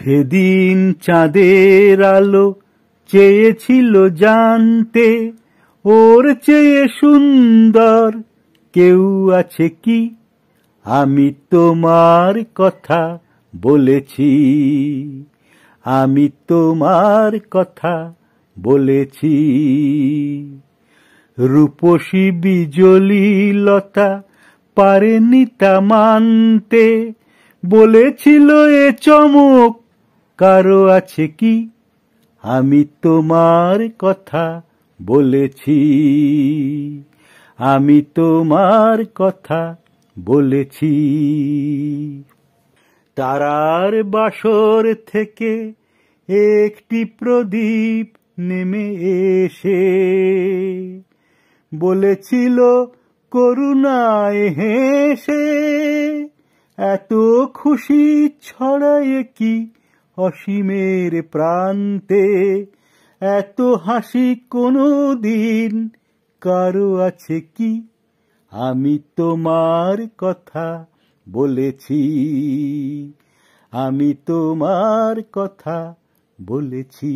সেদিন চাঁদের আলো চেয়েছিল জানতে, ওর চেয়ে সুন্দর কেউ আছে কি? আমি তোমার কথা বলেছি, আমি তোমার কথা বলেছি। রূপসী বিজলি লতা পারেনি তা মানতে, বলেছিল এ চমক কারো আছে কি? আমি তোমার কথা বলেছি, আমি তোমার কথা বলেছি। তারার বাসর থেকে একটি প্রদীপ নেমে এসে বলেছিল করুণায় হেসে, এত খুশি ছড়ায় কি অসীমের প্রান্তে, এত হাসি কোনদিন কারো আছে কি? আমি তোমার কথা বলেছি, আমি তোমার কথা বলেছি।